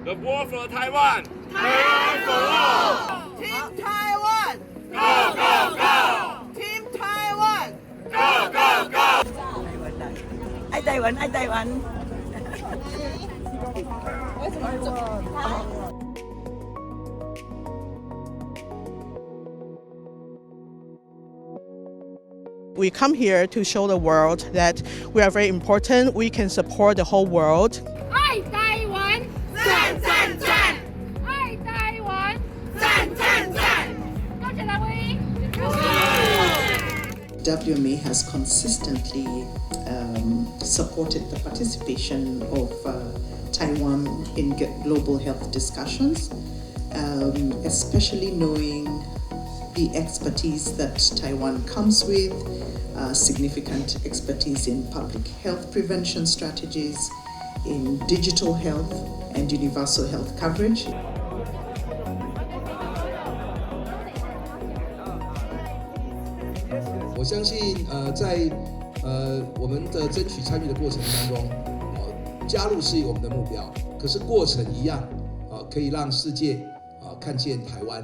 The war for Taiwan. Taiwan for all. Team Taiwan. Go, go, go. Team Taiwan. Go, go, go. 爱台湾，爱台湾。为什么走？ We come here to show the world that we are very important. We can support the whole world. 爱台湾，赞赞赞！爱台湾，赞赞赞！多谢各位。 WMA has consistently supported the participation of Taiwan in global health discussions, especially knowing the expertise that Taiwan comes with, significant expertise in public health prevention strategies, in digital health and universal health coverage. 我相信，在我们的争取参与的过程当中，加入是我们的目标，可是过程一样，可以让世界看见台湾。